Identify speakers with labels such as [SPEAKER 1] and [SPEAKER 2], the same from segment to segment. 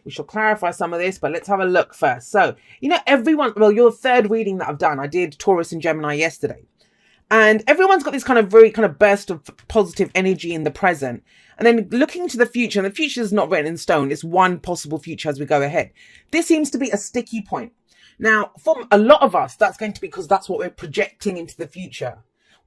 [SPEAKER 1] We shall clarify some of this, but let's have a look first. So, you know, everyone, well, your third reading that I've done, I did Taurus and Gemini yesterday. And everyone's got this kind of very kind of burst of positive energy in the present. And then looking to the future, and the future is not written in stone. It's one possible future as we go ahead. This seems to be a sticky point. Now, for a lot of us, that's going to be because that's what we're projecting into the future.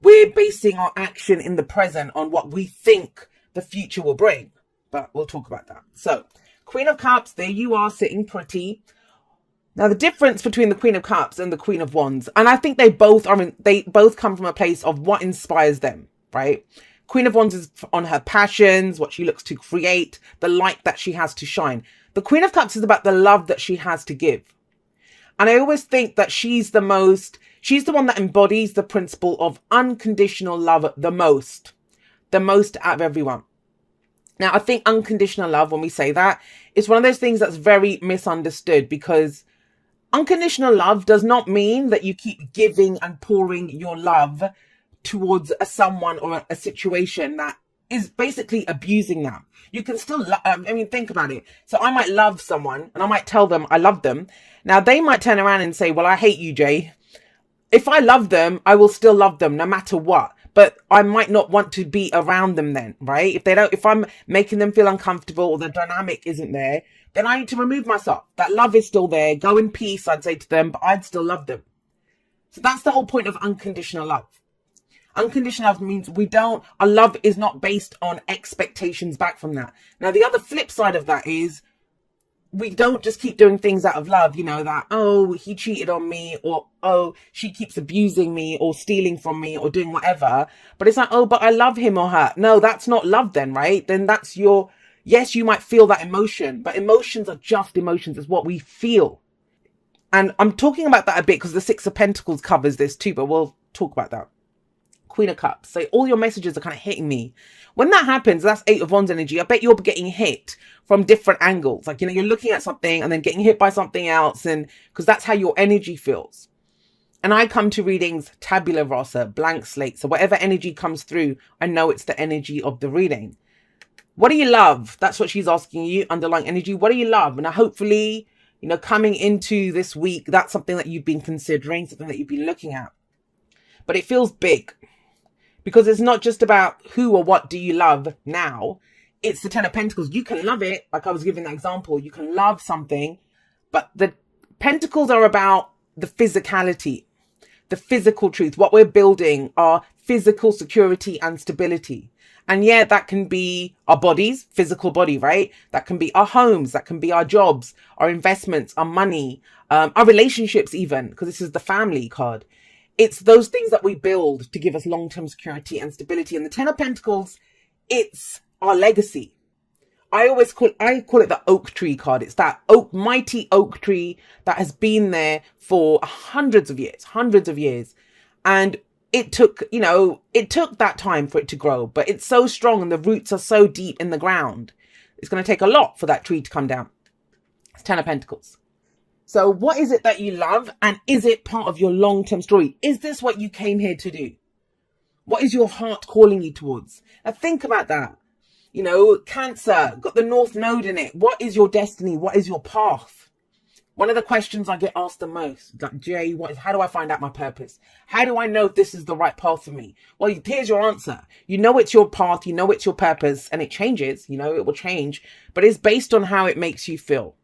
[SPEAKER 1] We're basing our action in the present on what we think the future will bring. But we'll talk about that. So, Queen of Cups, there you are sitting pretty. Now, the difference between the Queen of Cups and the Queen of Wands, and I think they both come from a place of what inspires them, right? Queen of Wands is on her passions, what she looks to create, the light that she has to shine. The Queen of Cups is about the love that she has to give. And I always think that she's the one that embodies the principle of unconditional love the most out of everyone. Now, I think unconditional love, when we say that, is one of those things that's very misunderstood, because unconditional love does not mean that you keep giving and pouring your love towards someone or a situation that is basically abusing them. You can still, think about it. So I might love someone and I might tell them I love them. Now they might turn around and say, well, I hate you, Jay. If I love them, I will still love them no matter what. But I might not want to be around them then, right? If I'm making them feel uncomfortable or the dynamic isn't there, then I need to remove myself. That love is still there. Go in peace, I'd say to them, but I'd still love them. So that's the whole point of unconditional love. Unconditional love means our love is not based on expectations back from that. Now, the other flip side of that is we don't just keep doing things out of love, that, oh, he cheated on me, or, oh, she keeps abusing me or stealing from me or doing whatever. But it's like, oh, but I love him or her. No, that's not love then, right? Then that's yes, you might feel that emotion, but emotions are just emotions. It's what we feel. And I'm talking about that a bit because the Six of Pentacles covers this too, but we'll talk about that. Queen of Cups. So all your messages are kind of hitting me. When that happens, that's Eight of Wands energy. I bet you're getting hit from different angles. Like, you're looking at something and then getting hit by something else. And because that's how your energy feels. And I come to readings tabula rasa, blank slate. So whatever energy comes through, I know it's the energy of the reading. What do you love? That's what she's asking you, underlying energy. What do you love? And hopefully, coming into this week, that's something that you've been considering, something that you've been looking at. But it feels big. Because it's not just about who or what do you love now. It's the Ten of Pentacles. You can love it. Like I was giving that example. You can love something. But the Pentacles are about the physicality. The physical truth. What we're building are physical security and stability. And yeah, that can be our bodies, physical body, right? That can be our homes. That can be our jobs, our investments, our money, our relationships even. Because this is the family card. It's those things that we build to give us long-term security and stability. And the Ten of Pentacles, it's our legacy. I call it the oak tree card. It's that mighty oak tree that has been there for hundreds of years. And it took that time for it to grow, but it's so strong and the roots are so deep in the ground. It's going to take a lot for that tree to come down. It's Ten of Pentacles. So what is it that you love? And is it part of your long-term story? Is this what you came here to do? What is your heart calling you towards? Now think about that. Cancer, got the North Node in it. What is your destiny? What is your path? One of the questions I get asked the most, like, Jay, how do I find out my purpose? How do I know if this is the right path for me? Well, here's your answer. It's your path. It's your purpose, and it changes. It will change, but it's based on how it makes you feel.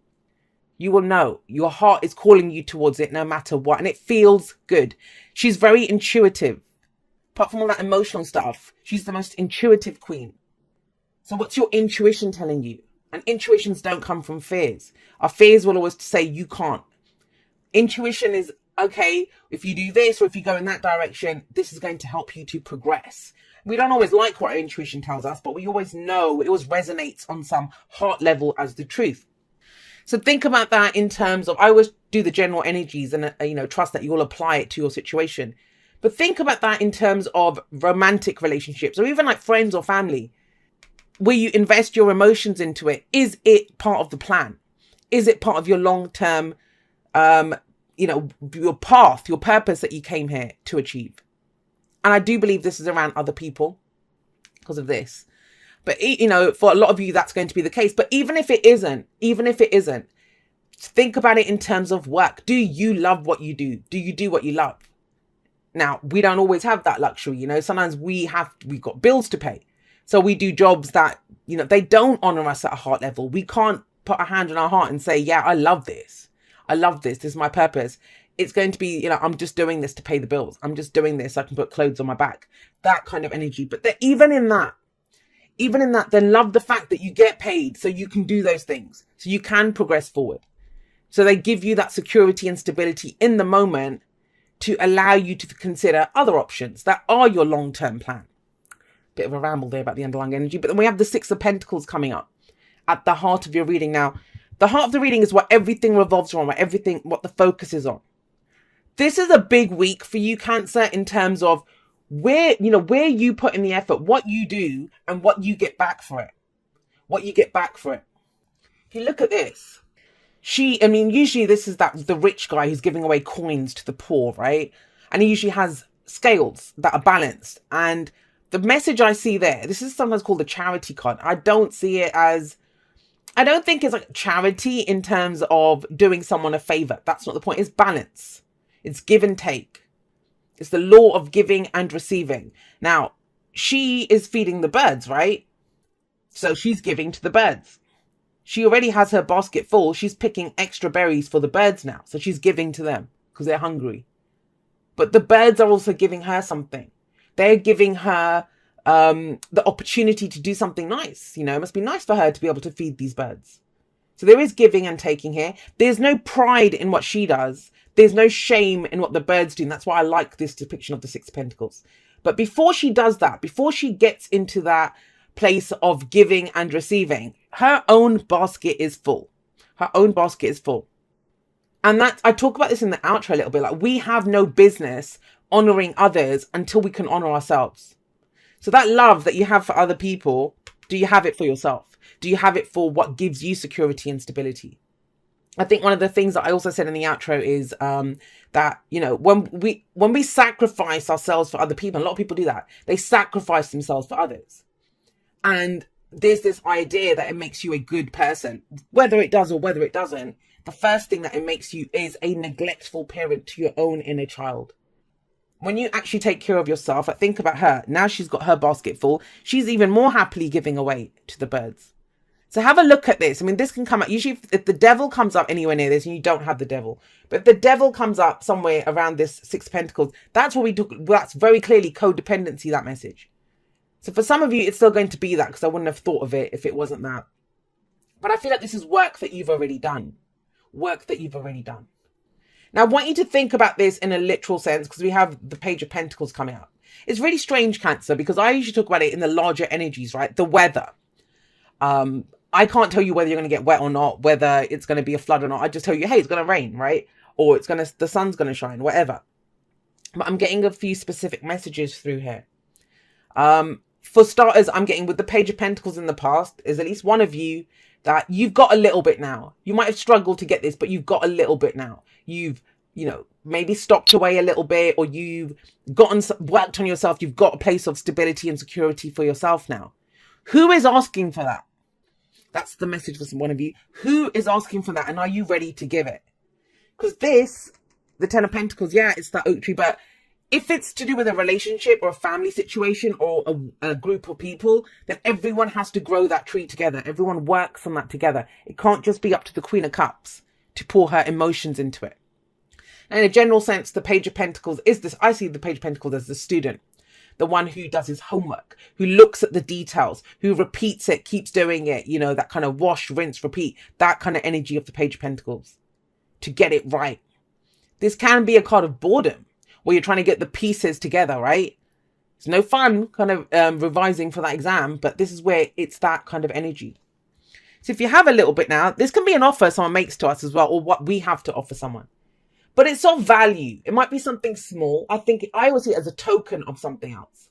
[SPEAKER 1] You will know your heart is calling you towards it no matter what. And it feels good. She's very intuitive. Apart from all that emotional stuff, she's the most intuitive queen. So what's your intuition telling you? And intuitions don't come from fears. Our fears will always say you can't. Intuition is, okay, if you do this or if you go in that direction, this is going to help you to progress. We don't always like what our intuition tells us, but we always know, it always resonates on some heart level as the truth. So think about that in terms of, I always do the general energies and, trust that you'll apply it to your situation. But think about that in terms of romantic relationships or even like friends or family, where you invest your emotions into it. Is it part of the plan? Is it part of your long-term, your path, your purpose that you came here to achieve? And I do believe this is around other people because of this. But, you know, for a lot of you, that's going to be the case. But even if it isn't, think about it in terms of work. Do you love what you do? Do you do what you love? Now, we don't always have that luxury. You know, sometimes we've got bills to pay. So we do jobs that, you know, they don't honor us at a heart level. We can't put a hand on our heart and say, yeah, I love this. I love this. This is my purpose. It's going to be, you know, I'm just doing this to pay the bills. I'm just doing this so I can put clothes on my back. That kind of energy. But even in that, then love the fact that you get paid so you can do those things. So you can progress forward. So they give you that security and stability in the moment to allow you to consider other options that are your long-term plan. Bit of a ramble there about the underlying energy. But then we have the Six of Pentacles coming up at the heart of your reading. Now, the heart of the reading is what everything revolves around, what the focus is on. This is a big week for you, Cancer, in terms of where you put in the effort, what you do and what you get back for it. If you look at this, usually this is the rich guy who's giving away coins to the poor, right? And he usually has scales that are balanced. And the message I see there, this is sometimes called a charity card. I don't think it's like charity in terms of doing someone a favor. That's not the point. It's balance. It's give and take. It's the law of giving and receiving. Now, she is feeding the birds, right? So she's giving to the birds. She already has her basket full. She's picking extra berries for the birds now. So she's giving to them because they're hungry. But the birds are also giving her something. They're giving her the opportunity to do something nice. You know, it must be nice for her to be able to feed these birds. So there is giving and taking here. There's no pride in what she does. There's no shame in what the birds do. And that's why I like this depiction of the Six of Pentacles. But before she does that, before she gets into that place of giving and receiving, her own basket is full. Her own basket is full. And that, I talk about this in the outro a little bit, like we have no business honoring others until we can honor ourselves. So that love that you have for other people, do you have it for yourself? Do you have it for what gives you security and stability? I think one of the things that I also said in the outro is that, you know, when we sacrifice ourselves for other people, a lot of people do that. They sacrifice themselves for others. And there's this idea that it makes you a good person, whether it does or whether it doesn't. The first thing that it makes you is a neglectful parent to your own inner child. When you actually take care of yourself, like think about her. Now she's got her basket full. She's even more happily giving away to the birds. So have a look at this. I mean, this can come up. Usually if the devil comes up anywhere near this and you don't have the devil, but if the devil comes up somewhere around this Six of Pentacles, that's what we took. That's very clearly codependency, that message. So for some of you, it's still going to be that because I wouldn't have thought of it if it wasn't that. But I feel like this is work that you've already done. Work that you've already done. Now, I want you to think about this in a literal sense because we have the Page of Pentacles coming up. It's really strange, Cancer, because I usually talk about it in the larger energies, right? The weather. I can't tell you whether you're going to get wet or not, whether it's going to be a flood or not. I just tell you, hey, it's going to rain, right? Or the sun's going to shine, whatever. But I'm getting a few specific messages through here. For starters, I'm getting with the Page of Pentacles in the past, is at least one of you that you've got a little bit now. You might have struggled to get this, but you've got a little bit now. You've, you know, maybe stopped away a little bit, or you've worked on yourself. You've got a place of stability and security for yourself now. Who is asking for that? That's the message for one of you. Who is asking for that? And are you ready to give it? Because this, the Ten of Pentacles, yeah, it's that oak tree. But if it's to do with a relationship or a family situation or a group of people, then everyone has to grow that tree together. Everyone works on that together. It can't just be up to the Queen of Cups to pour her emotions into it. And in a general sense, the Page of Pentacles is this. I see the Page of Pentacles as the student. The one who does his homework, who looks at the details, who repeats it, keeps doing it, you know, that kind of wash, rinse, repeat, that kind of energy of the Page of Pentacles to get it right. This can be a card of boredom where you're trying to get the pieces together, right? It's no fun kind of revising for that exam, but this is where it's that kind of energy. So if you have a little bit now, this can be an offer someone makes to us as well, or what we have to offer someone. But it's of value. It might be something small. I always see it as a token of something else.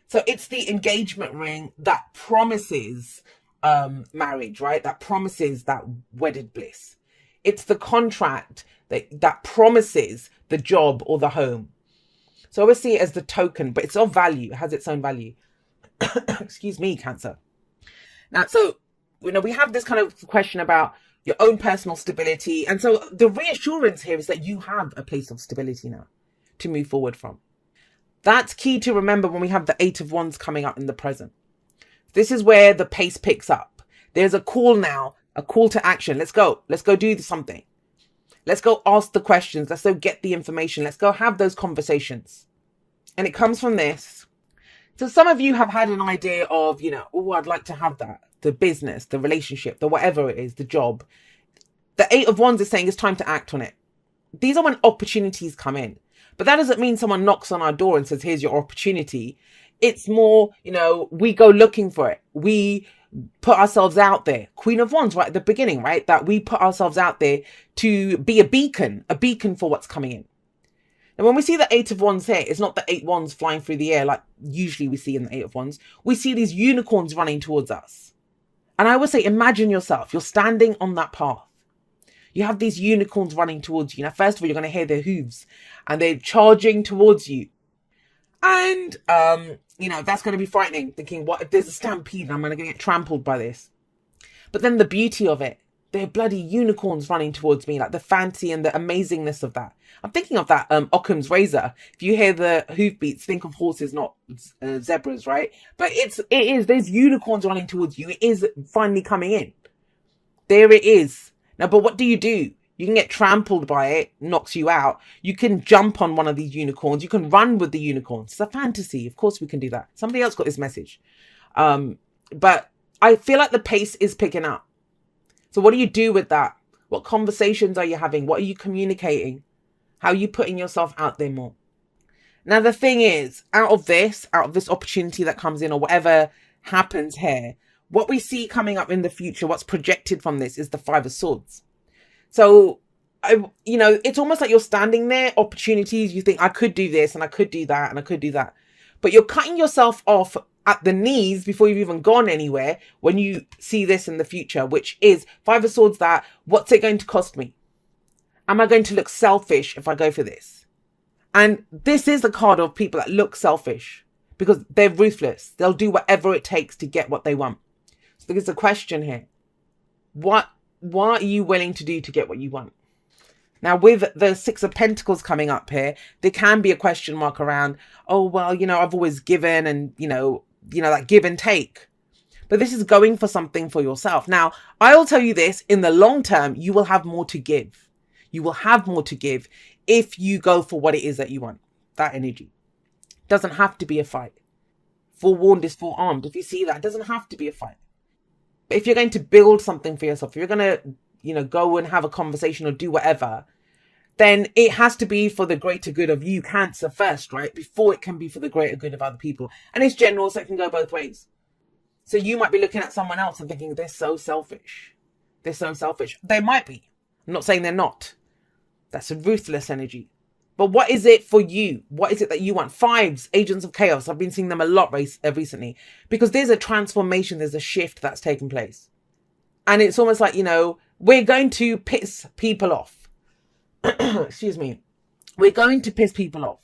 [SPEAKER 1] So it's the engagement ring that promises marriage, right? That promises that wedded bliss. It's the contract that promises the job or the home. So I see it as the token, but it's of value. It has its own value. Excuse me, Cancer. Now, so, we have this kind of question about your own personal stability. And so the reassurance here is that you have a place of stability now to move forward from. That's key to remember when we have the Eight of Wands coming up in the present. This is where the pace picks up. There's a call now, a call to action. Let's go. Let's go do something. Let's go ask the questions. Let's go get the information. Let's go have those conversations. And it comes from this. So some of you have had an idea of, oh, I'd like to have that. The business, the relationship, the whatever it is, the job. The Eight of Wands is saying it's time to act on it. These are when opportunities come in. But that doesn't mean someone knocks on our door and says, here's your opportunity. It's more, we go looking for it. We put ourselves out there. Queen of Wands right at the beginning, right? That we put ourselves out there to be a beacon for what's coming in. And when we see the Eight of Wands here, it's not the 8 wands flying through the air like usually we see in the Eight of Wands. We see these unicorns running towards us. And I would say, imagine yourself. You're standing on that path. You have these unicorns running towards you. Now, first of all, you're going to hear their hooves and they're charging towards you. And, that's going to be frightening. Thinking, what if there's a stampede and I'm going to get trampled by this? But then the beauty of it, they're bloody unicorns running towards me, like the fancy and the amazingness of that. I'm thinking of that Occam's razor. If you hear the hoofbeats, think of horses, not zebras, right? But there's unicorns running towards you. It is finally coming in. There it is. Now, but what do? You can get trampled by it, knocks you out. You can jump on one of these unicorns. You can run with the unicorns. It's a fantasy. Of course we can do that. Somebody else got this message. But I feel like the pace is picking up. So what do you do with that? What conversations are you having? What are you communicating? How are you putting yourself out there more? Now, the thing is, out of this opportunity that comes in or whatever happens here, what we see coming up in the future, what's projected from this is the Five of Swords. So, it's almost like you're standing there, opportunities, you think I could do this and I could do that and I could do that. But you're cutting yourself off at the knees before you've even gone anywhere when you see this in the future, which is Five of Swords, that what's it going to cost me? Am I going to look selfish if I go for this? And this is a card of people that look selfish because they're ruthless. They'll do whatever it takes to get what they want. So there's a question here. What are you willing to do to get what you want? Now, with the Six of Pentacles coming up here, there can be a question mark around, oh, well, I've always given and, that give and take. But this is going for something for yourself. Now, I'll tell you this, in the long term, you will have more to give. You will have more to give if you go for what it is that you want. That energy. Doesn't have to be a fight. Forewarned is forearmed. If you see that, it doesn't have to be a fight. But if you're going to build something for yourself, if you're going to, go and have a conversation or do whatever, then it has to be for the greater good of you, Cancer, first, right? Before it can be for the greater good of other people. And it's general, so it can go both ways. So you might be looking at someone else and thinking, they're so selfish. They're so selfish. They might be. I'm not saying they're not. That's a ruthless energy. But what is it for you? What is it that you want? Fives, Agents of Chaos. I've been seeing them a lot recently because there's a transformation. There's a shift that's taken place. And it's almost like, we're going to piss people off. Excuse me. We're going to piss people off.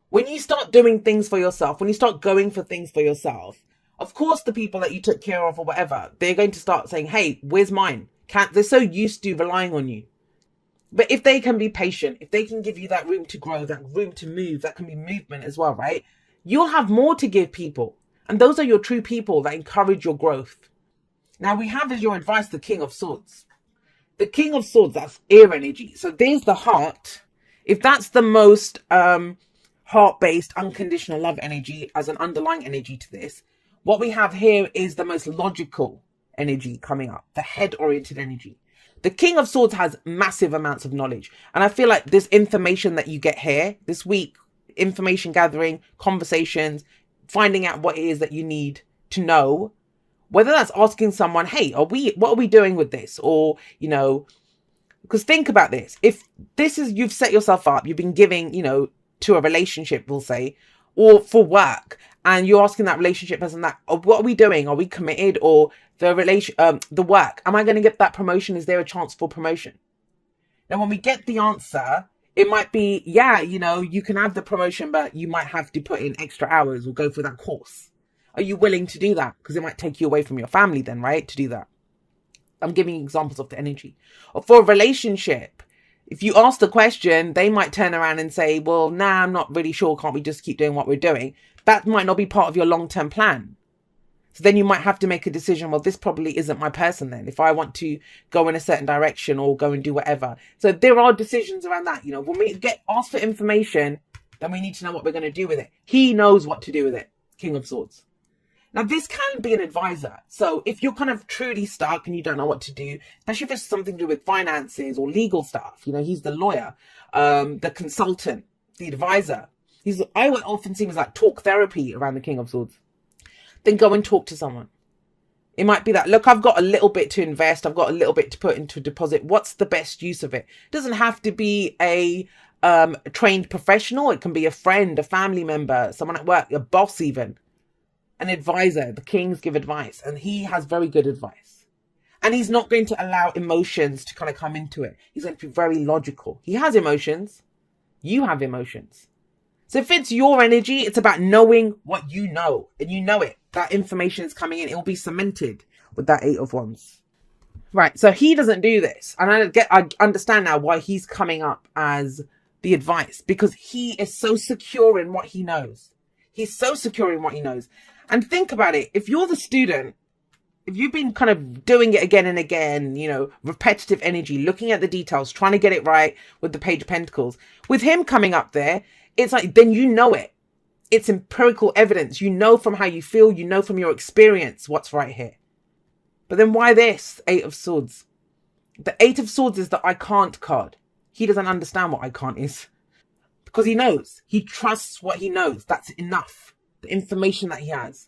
[SPEAKER 1] When you start doing things for yourself, when you start going for things for yourself, of course, the people that you took care of or whatever, they're going to start saying, hey, where's mine? They're so used to relying on you. But if they can be patient, if they can give you that room to grow, that room to move, that can be movement as well, right? You'll have more to give people. And those are your true people that encourage your growth. Now, we have as your advice the King of Swords. The King of Swords, that's air energy. So there's the heart. If that's the most heart-based, unconditional love energy as an underlying energy to this, what we have here is the most logical energy coming up, the head-oriented energy. The King of Swords has massive amounts of knowledge. And I feel like this information that you get here this week, information gathering, conversations, finding out what it is that you need to know, whether that's asking someone, hey, what are we doing with this? Or, because think about this. If this is, you've set yourself up, you've been giving, to a relationship, we'll say, or for work, and you're asking that relationship person that, oh, what are we doing? Are we committed? Or the work, am I going to get that promotion? Is there a chance for promotion? Now, when we get the answer, it might be, yeah, you can have the promotion, but you might have to put in extra hours or go for that course. Are you willing to do that? Because it might take you away from your family then, right? To do that. I'm giving you examples of the energy. Or for a relationship, if you ask the question, they might turn around and say, well, nah, I'm not really sure. Can't we just keep doing what we're doing? That might not be part of your long-term plan. So then you might have to make a decision. Well, this probably isn't my person then. If I want to go in a certain direction or go and do whatever. So there are decisions around that. You know, when we get asked for information, then we need to know what we're going to do with it. He knows what to do with it. King of Swords. Now, this can be an advisor. So if you're kind of truly stuck and you don't know what to do, especially if it's something to do with finances or legal stuff, you know, he's the lawyer, the consultant, the advisor. I would often see him as like talk therapy around the King of Swords. Then go and talk to someone. It might be that, look, I've got a little bit to invest. I've got a little bit to put into a deposit. What's the best use of it? It doesn't have to be a trained professional. It can be a friend, a family member, someone at work, a boss even. An advisor. The kings give advice, and he has very good advice. And he's not going to allow emotions to kind of come into it. He's going to be very logical. He has emotions. You have emotions. So if it's your energy, it's about knowing what you know, and you know it. That information is coming in. It will be cemented with that 8 of Wands. Right. So he doesn't do this. And I understand now why he's coming up as the advice, because he is so secure in what he knows. He's so secure in what he knows. And think about it. If you're the student, if you've been kind of doing it again and again, you know, repetitive energy, looking at the details, trying to get it right with the Page of Pentacles, with him coming up there, it's like, then you know it. It's empirical evidence. You know from how you feel, you know from your experience what's right here. But then why this 8 of Swords? The 8 of Swords is the I can't card. He doesn't understand what I can't is. Because he knows. He trusts what he knows. That's enough. The information that he has.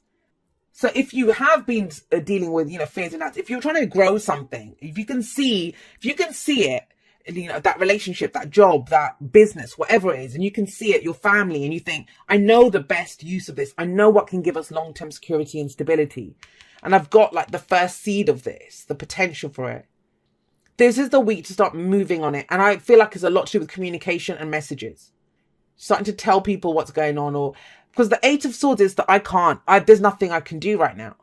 [SPEAKER 1] So if you have been dealing with, you know, fears and doubts, if you're trying to grow something, if you can see it, you know, that relationship, that job, that business, whatever it is, and you can see it, your family, and you think, I know the best use of this. I know what can give us long-term security and stability. And I've got like the first seed of this, the potential for it. This is the week to start moving on it. And I feel like it's a lot to do with communication and messages. Starting to tell people what's going on, or because the 8 of Swords is that there's nothing I can do right now.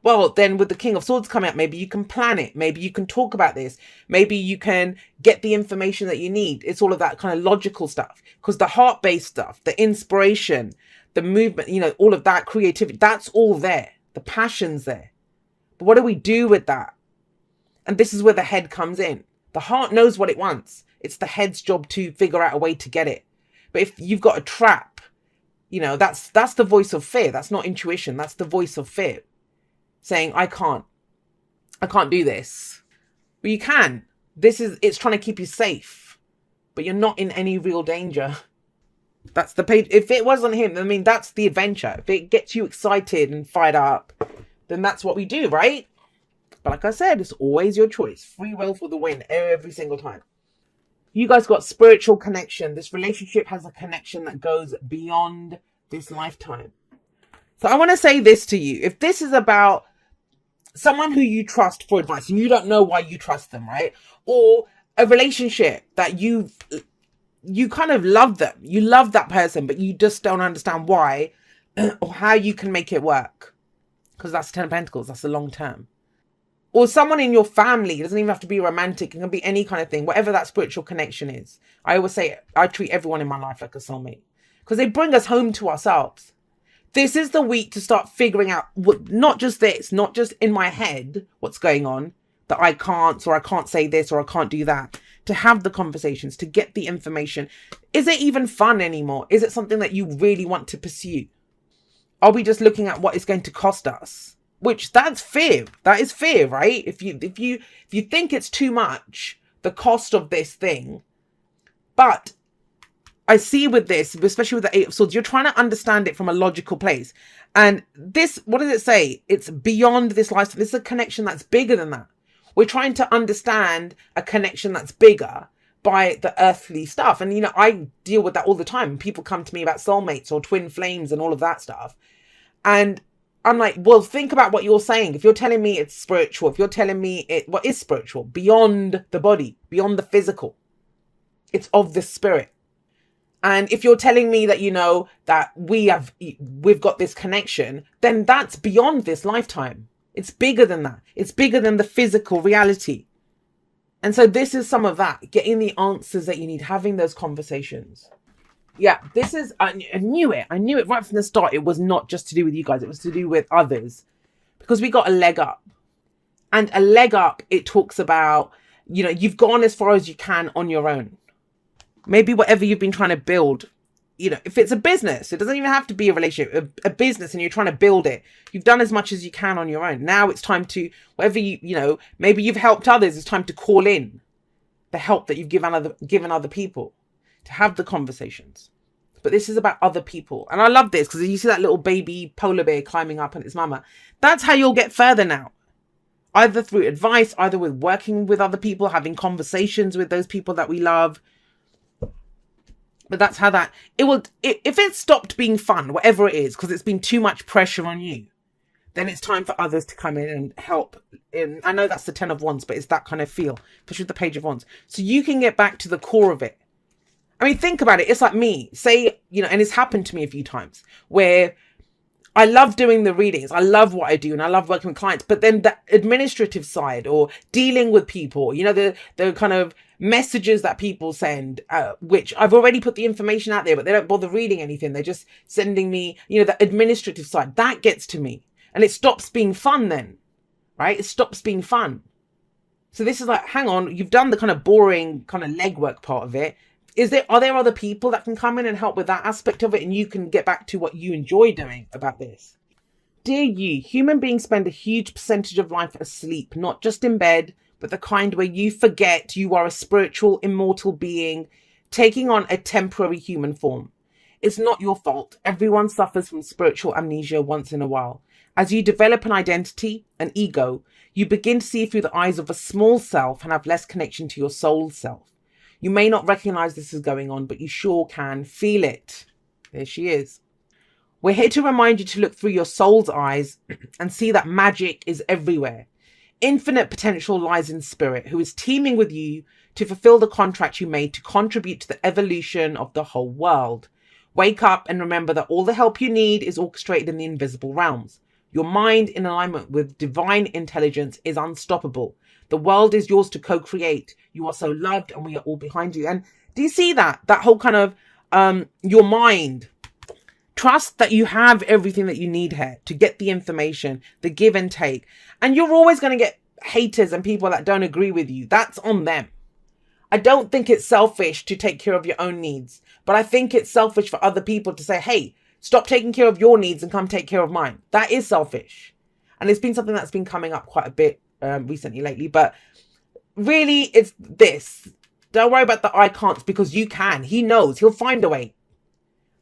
[SPEAKER 1] Well, then with the King of Swords coming up, maybe you can plan it. Maybe you can talk about this. Maybe you can get the information that you need. It's all of that kind of logical stuff. Because the heart-based stuff, the inspiration, the movement, you know, all of that creativity, that's all there. The passion's there. But what do we do with that? And this is where the head comes in. The heart knows what it wants. It's the head's job to figure out a way to get it. But if you've got a trap, you know, that's the voice of fear. That's not intuition. That's the voice of fear saying, I can't do this. But you can. It's trying to keep you safe, but you're not in any real danger. That's the page. If it wasn't him, I mean, that's the adventure. If it gets you excited and fired up, then that's what we do, right? But like I said, it's always your choice. Free will for the win every single time. You guys got spiritual connection. This relationship has a connection that goes beyond this lifetime. So I want to say this to you. If this is about someone who you trust for advice and you don't know why you trust them, right? Or a relationship that you kind of love them. You love that person, but you just don't understand why or how you can make it work. Because that's 10 of Pentacles. That's the long term. Or someone in your family. It doesn't even have to be romantic. It can be any kind of thing. Whatever that spiritual connection is. I always say, I treat everyone in my life like a soulmate. Because they bring us home to ourselves. This is the week to start figuring out, not just this, not just in my head, what's going on, that I can't, or I can't say this, or I can't do that. To have the conversations, to get the information. Is it even fun anymore? Is it something that you really want to pursue? Are we just looking at what it's going to cost us? Which, that's fear. That is fear, right? If you think it's too much, the cost of this thing. But I see with this, especially with the 8 of Swords, you're trying to understand it from a logical place. And this, what does it say? It's beyond this lifestyle. This is a connection that's bigger than that. We're trying to understand a connection that's bigger by the earthly stuff. And, you know, I deal with that all the time. People come to me about soulmates or twin flames and all of that stuff. And I'm like, well, think about what you're saying. If you're telling me it's spiritual, if you're telling me what is spiritual, beyond the body, beyond the physical, it's of the spirit. And if you're telling me that, you know, that we've got this connection, then that's beyond this lifetime. It's bigger than that. It's bigger than the physical reality. And so this is some of that, getting the answers that you need, having those conversations. Yeah, this is, I knew it. I knew it right from the start. It was not just to do with you guys. It was to do with others, because we got a leg up. And a leg up, it talks about, you know, you've gone as far as you can on your own. Maybe whatever you've been trying to build, you know, if it's a business, it doesn't even have to be a relationship, a business, and you're trying to build it. You've done as much as you can on your own. Now it's time to, whatever you know, maybe you've helped others. It's time to call in the help that you've given other people, to have the conversations. But this is about other people. And I love this, because you see that little baby polar bear climbing up on its mama. That's how you'll get further now. Either through advice, either with working with other people, having conversations with those people that we love. But that's how that, if it stopped being fun, whatever it is, because it's been too much pressure on you, then it's time for others to come in and help. I know that's the 10 of Wands, but it's that kind of feel, especially with the Page of Wands. So you can get back to the core of it. I mean, think about it. It's like me, say, you know, and it's happened to me a few times where I love doing the readings. I love what I do and I love working with clients. But then the administrative side, or dealing with people, you know, the kind of messages that people send, which I've already put the information out there, but they don't bother reading anything. They're just sending me, you know, the administrative side. That gets to me. And it stops being fun then, right? It stops being fun. So this is like, hang on, you've done the kind of boring kind of legwork part of it. Are there other people that can come in and help with that aspect of it, and you can get back to what you enjoy doing about this? Dear you, human beings spend a huge percentage of life asleep, not just in bed, but the kind where you forget you are a spiritual, immortal being taking on a temporary human form. It's not your fault. Everyone suffers from spiritual amnesia once in a while. As you develop an identity, an ego, you begin to see through the eyes of a small self and have less connection to your soul self. You may not recognize this is going on, but you sure can feel it. There she is. We're here to remind you to look through your soul's eyes and see that magic is everywhere. Infinite potential lies in spirit, who is teaming with you to fulfill the contract you made to contribute to the evolution of the whole world. Wake up and remember that all the help you need is orchestrated in the invisible realms. Your mind, in alignment with divine intelligence, is unstoppable. The world is yours to co-create. You are so loved and we are all behind you. And do you see that? That whole kind of, your mind. Trust that you have everything that you need here to get the information, the give and take. And you're always going to get haters and people that don't agree with you. That's on them. I don't think it's selfish to take care of your own needs, but I think it's selfish for other people to say, hey, stop taking care of your needs and come take care of mine. That is selfish. And it's been something that's been coming up quite a bit recently, lately. But really, it's this. Don't worry about the I can'ts, because you can. He knows. He'll find a way.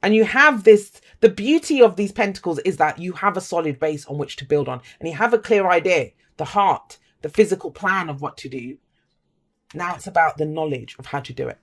[SPEAKER 1] And you have this, the beauty of these pentacles is that you have a solid base on which to build on. And you have a clear idea, the heart, the physical plan of what to do. Now it's about the knowledge of how to do it.